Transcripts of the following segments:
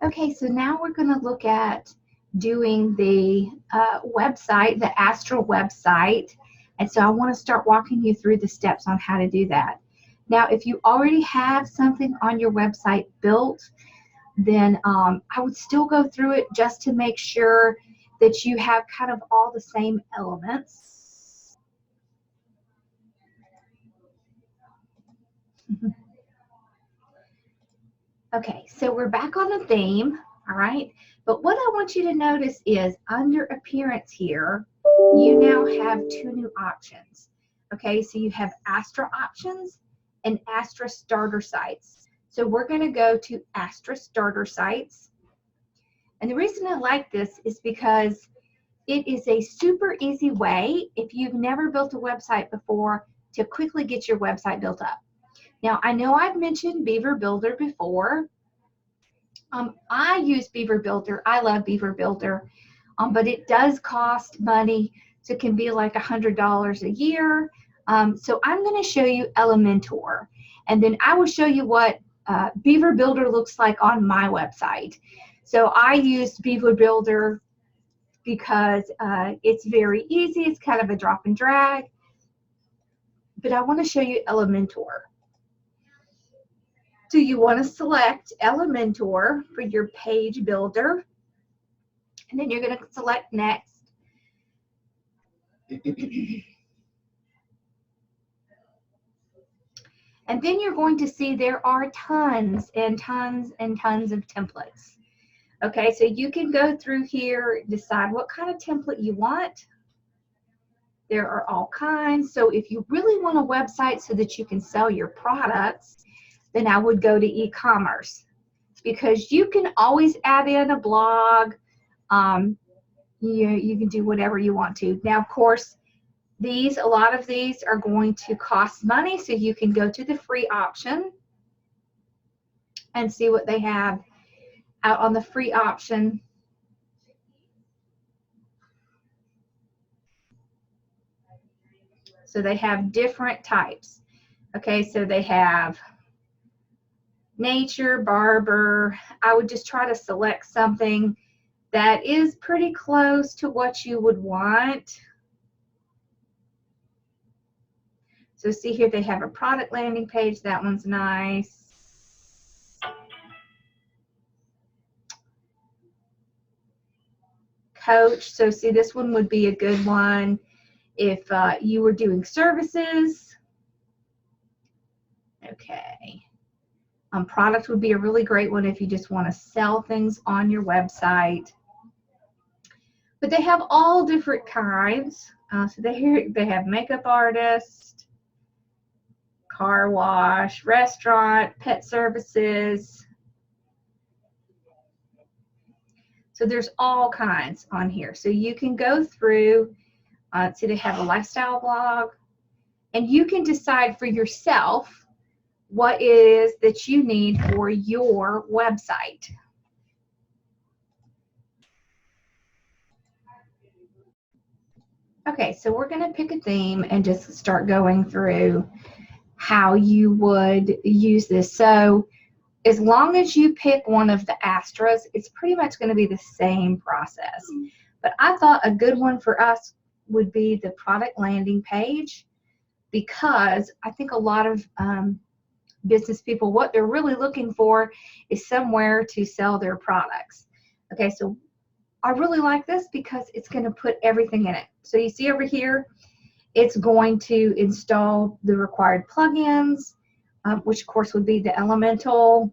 Okay, so now we're going to look at doing the website, the Astra website. And so I want to start walking you through the steps on how to do that. Now, if you already have something on your website built, then I would still go through it just to make sure that you have kind of all the same elements. Okay, so we're back on the theme, all right? But what I want you to notice is under appearance here, you now have two new options. Okay, so you have Astra options and Astra starter sites. So we're going to go to Astra starter sites. And the reason I like this is because it is a super easy way, if you've never built a website before, to quickly get your website built up. Now, I know I've mentioned Beaver Builder before. I use Beaver Builder. I love Beaver Builder, but it does cost money, so it can be like $100 a year. So I'm going to show you Eliminator, and then I will show you what Beaver Builder looks like on my website. So I used Beaver Builder because it's very easy. It's kind of a drop and drag. But I want to show you Eliminator. So you want to select Eliminator for your page builder. And then you're going to select next. And then you're going to see there are tons and tons and tons of templates. Okay, so you can go through here, decide what kind of template you want. There are all kinds. So if you really want a website so that you can sell your products, then I would go to e-commerce, because you can always add in a blog. You can do whatever you want to. Now, of course, a lot of these are going to cost money, so you can go to the free option and see what they have out on the free option. So they have different types. Okay, so they have nature, barber. I would just try to select something that is pretty close to what you would want. So see here, they have a product landing page. That one's nice. Coach. So see, this one would be a good one if you were doing services. Okay. Product would be a really great one if you just want to sell things on your website. But they have all different kinds. So they have makeup artist, car wash, restaurant, pet services. So there's all kinds on here. So you can go through, so they have a lifestyle blog, and you can decide for yourself what it is that you need for your website. Okay, so we're going to pick a theme and just start going through how you would use this. So as long as you pick one of the Astras, it's pretty much going to be the same process. But I thought a good one for us would be the product landing page, because I think a lot of business people, what they're really looking for is somewhere to sell their products. Okay, so I really like this because it's going to put everything in it. So you see over here, it's going to install the required plugins, which of course would be the Elemental.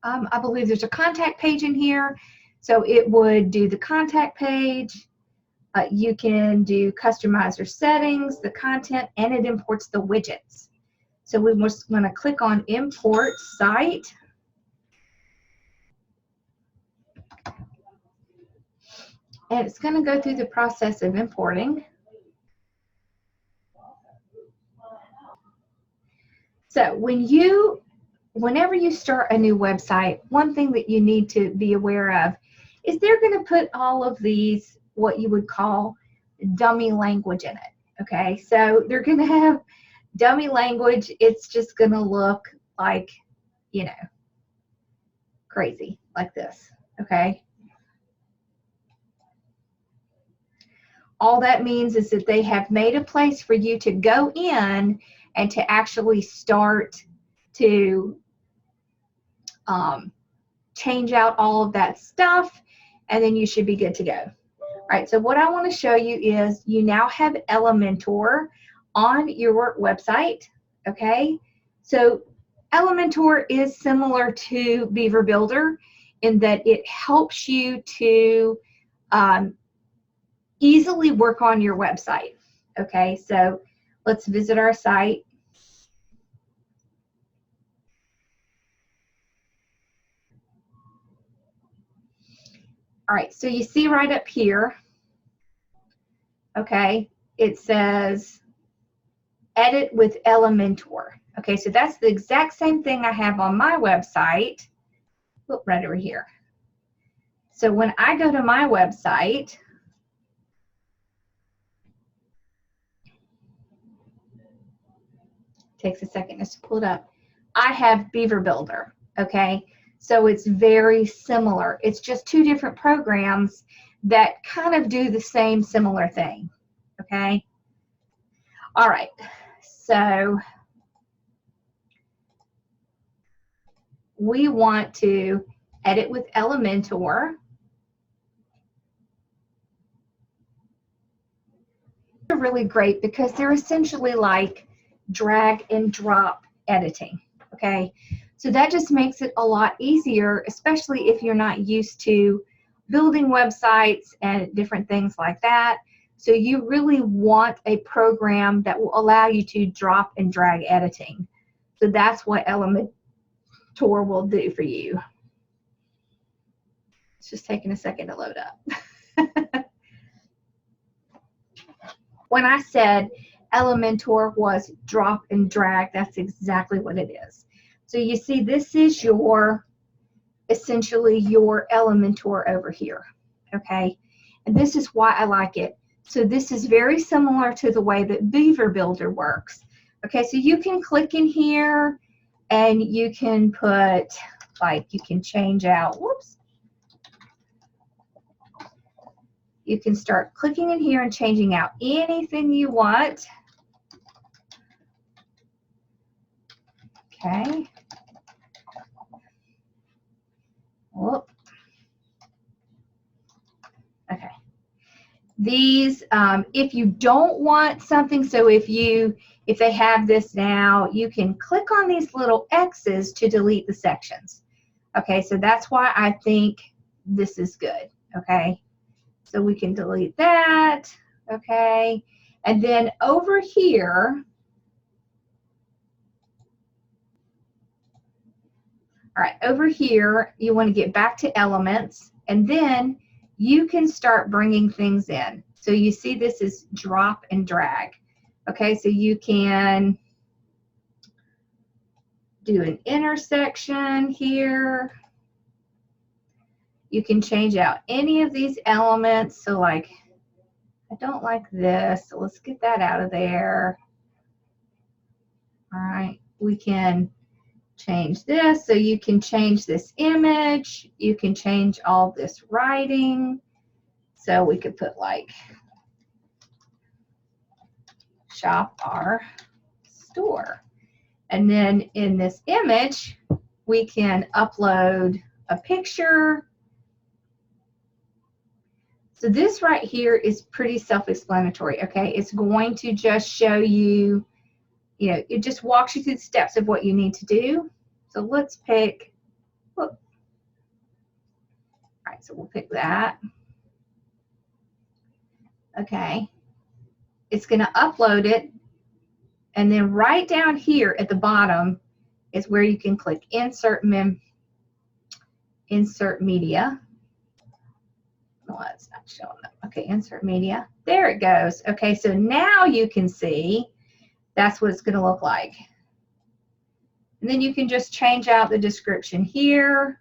I believe there's a contact page in here, so it would do the contact page. You can do customizer settings, the content, and it imports the widgets. So we just want to click on import site. And it's going to go through the process of importing. So whenever you start a new website, one thing that you need to be aware of is they're going to put all of these, what you would call dummy language in it. Okay, so they're going to have dummy language. It's just going to look like, crazy like this, okay? All that means is that they have made a place for you to go in and to actually start to change out all of that stuff, and then you should be good to go. All right, so what I want to show you is you now have Elementor on your website, okay? So Elementor is similar to Beaver Builder in that it helps you to easily work on your website, okay? So let's visit our site. All right, so you see right up here, okay, it says edit with Elementor. Okay, so that's the exact same thing I have on my website. Oh, right over here. So when I go to my website, takes a second just to pull it up, I have Beaver Builder, okay? So it's very similar. It's just two different programs that kind of do the same similar thing, okay? All right, so we want to edit with Elementor. They're really great because they're essentially like drag and drop editing, okay? So that just makes it a lot easier, especially if you're not used to building websites and different things like that. So you really want a program that will allow you to drop and drag editing. So that's what Elementor will do for you. It's just taking a second to load up. When I said Elementor was drop and drag, that's exactly what it is. So you see, this is your, essentially your Elementor over here, okay? And this is why I like it. So this is very similar to the way that Beaver Builder works. Okay, so you can click in here and you can put, like, you can change out, whoops. You can start clicking in here and changing out anything you want. Okay. Whoop. Okay. These, if you don't want something, so if they have this now, you can click on these little X's to delete the sections. Okay, so that's why I think this is good. Okay, so we can delete that. Okay, and then over here, all right, over here, you want to get back to elements, and then you can start bringing things in. So you see this is drop and drag. Okay, so you can do an intersection here. You can change out any of these elements. So like, I don't like this, so let's get that out of there. All right, we can change this. So you can change this image. You can change all this writing. So we could put like shop our store. And then in this image, we can upload a picture. So this right here is pretty self-explanatory, okay? It's going to just show you, it just walks you through the steps of what you need to do. So let's pick, whoop. All right, so we'll pick that. Okay. It's going to upload it. And then right down here at the bottom is where you can click Insert Media. No, it's not showing up. Okay, Insert Media. There it goes. Okay, so now you can see that's what it's going to look like. And then you can just change out the description here.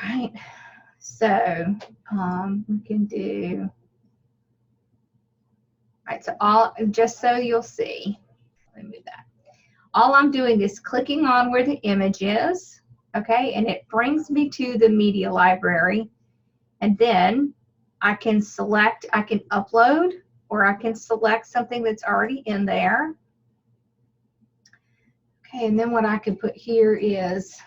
right, so we can do, all right, so just so you'll see, let me move that. All I'm doing is clicking on where the image is, okay, and it brings me to the media library, and then I can select, I can upload, or I can select something that's already in there. Okay, and then what I can put here is,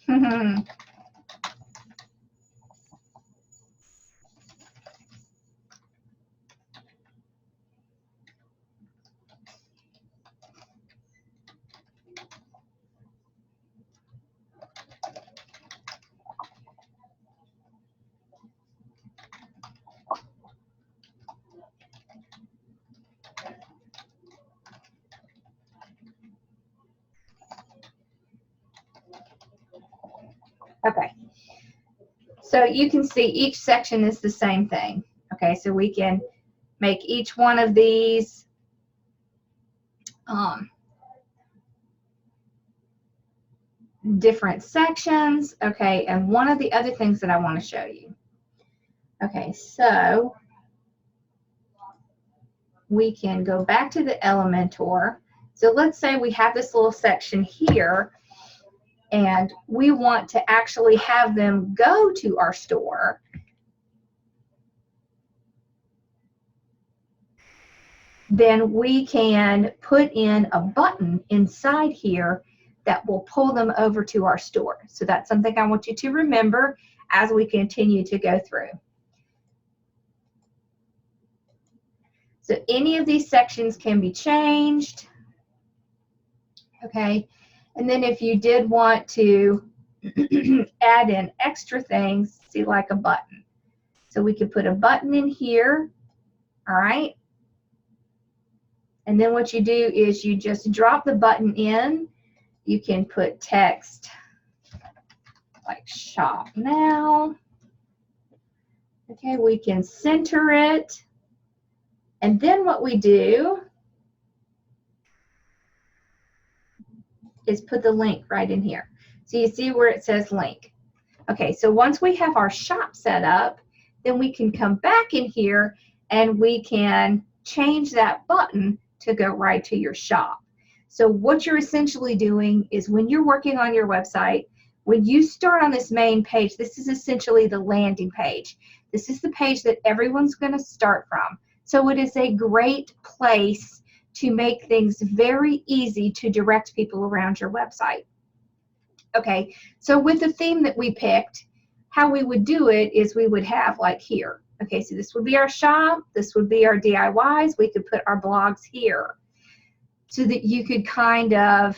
okay, okay. So you can see each section is the same thing. Okay, so we can make each one of these different sections. Okay, and one of the other things that I want to show you. Okay, so we can go back to the Elementor. So let's say we have this little section here, and we want to actually have them go to our store. Then we can put in a button inside here that will pull them over to our store. So that's something I want you to remember as we continue to go through. So any of these sections can be changed. Okay, and then if you did want to add in extra things, see, like a button. So we could put a button in here, all right? And then what you do is you just drop the button in. You can put text like shop now. Okay, we can center it. And then what we do is put the link right in here. So you see where it says link. Okay, so once we have our shop set up, then we can come back in here and we can change that button to go right to your shop. So what you're essentially doing is when you're working on your website, when you start on this main page, this is essentially the landing page. This is the page that everyone's going to start from. So it is a great place to make things very easy to direct people around your website. Okay, so with the theme that we picked, how we would do it is we would have like here. Okay, so this would be our shop, this would be our DIYs, we could put our blogs here so that you could kind of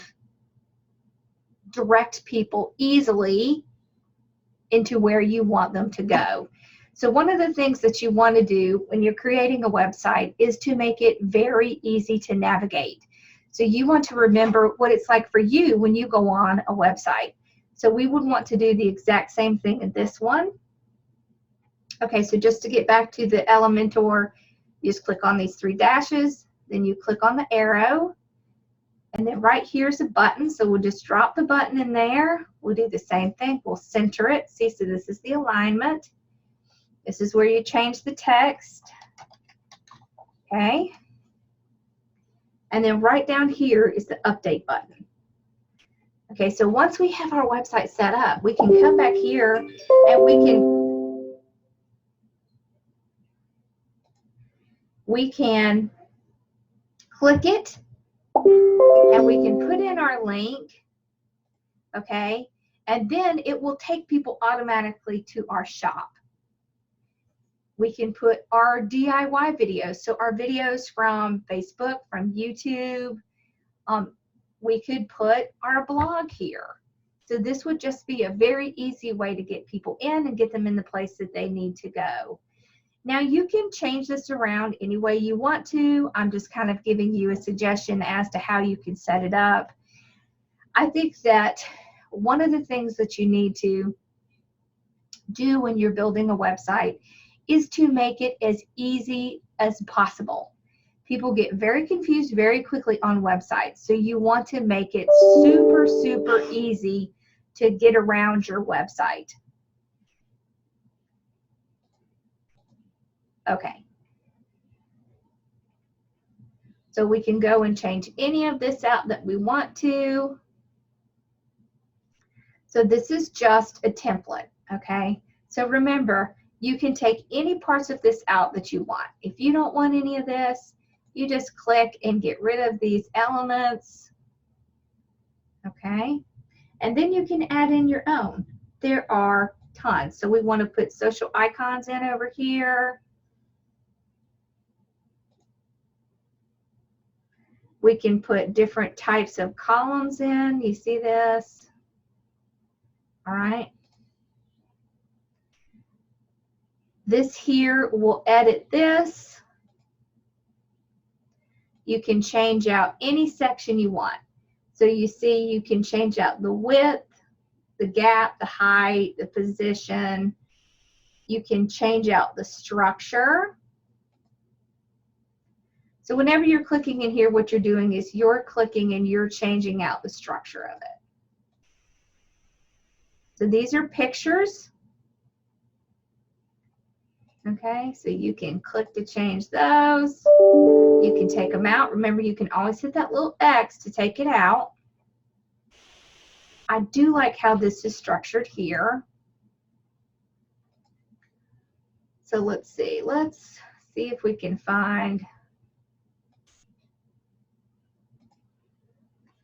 direct people easily into where you want them to go. So one of the things that you want to do when you're creating a website is to make it very easy to navigate. So you want to remember what it's like for you when you go on a website. So we would want to do the exact same thing in this one. Okay, so just to get back to the Elementor, you just click on these 3 dashes, then you click on the arrow, and then right here's a button, so we'll just drop the button in there. We'll do the same thing. We'll center it. See, so this is the alignment. This is where you change the text. Okay. And then right down here is the update button. Okay, so once we have our website set up, we can come back here and we can click it and we can put in our link, okay? And then it will take people automatically to our shop. We can put our DIY videos, so our videos from Facebook, from YouTube. We could put our blog here. So this would just be a very easy way to get people in and get them in the place that they need to go. Now you can change this around any way you want to. I'm just kind of giving you a suggestion as to how you can set it up. I think that one of the things that you need to do when you're building a website is to make it as easy as possible. People get very confused very quickly on websites, so you want to make it super, super easy to get around your website. Okay. So we can go and change any of this out that we want to. So this is just a template, okay? So remember, you can take any parts of this out that you want. If you don't want any of this, you just click and get rid of these elements, okay? And then you can add in your own. There are tons. So we want to put social icons in over here. We can put different types of columns in. You see this? All right. This here will edit this. You can change out any section you want. So you see you can change out the width, the gap, the height, the position. You can change out the structure. So whenever you're clicking in here, what you're doing is you're clicking and you're changing out the structure of it. So these are pictures. Okay, so you can click to change those. You can take them out. Remember, you can always hit that little X to take it out. I do like how this is structured here. So let's see if we can find,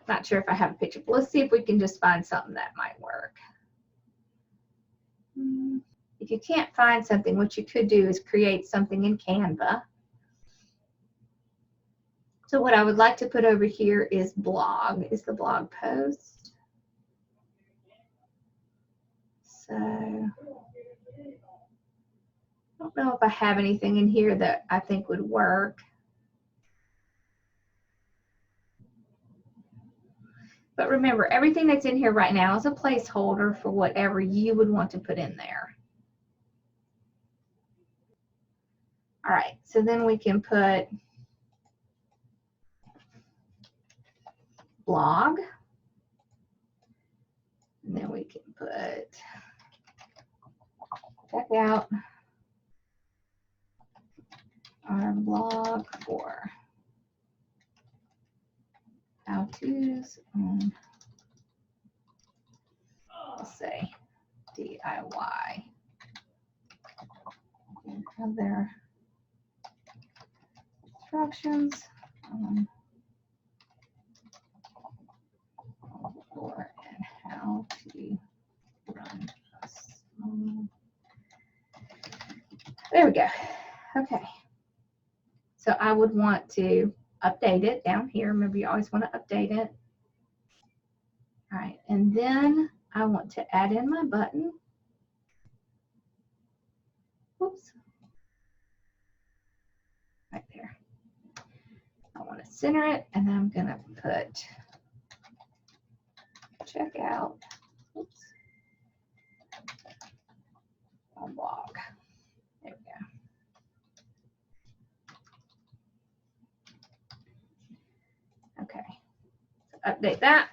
not sure if I have a picture, but let's see if we can just find something that might work. If you can't find something, what you could do is create something in Canva. So what I would like to put over here is blog, is the blog post. So I don't know if I have anything in here that I think would work. But remember, everything that's in here right now is a placeholder for whatever you would want to put in there. All right, so then we can put blog. And then we can put check out our blog for how-tos on, let's say, DIY. And other instructions for and how to run a small. There we go. Okay. So I would want to update it down here. Remember, you always want to update it. All right, and then I want to add in my button. Whoops. Right there. I want to center it, and I'm going to put checkout. Oops. On blog. There we go. Okay. So update that.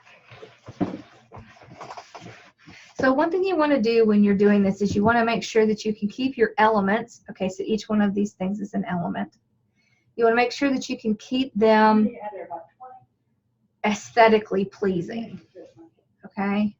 So one thing you want to do when you're doing this is you want to make sure that you can keep your elements. Okay, so each one of these things is an element. You want to make sure that you can keep them aesthetically pleasing. Okay.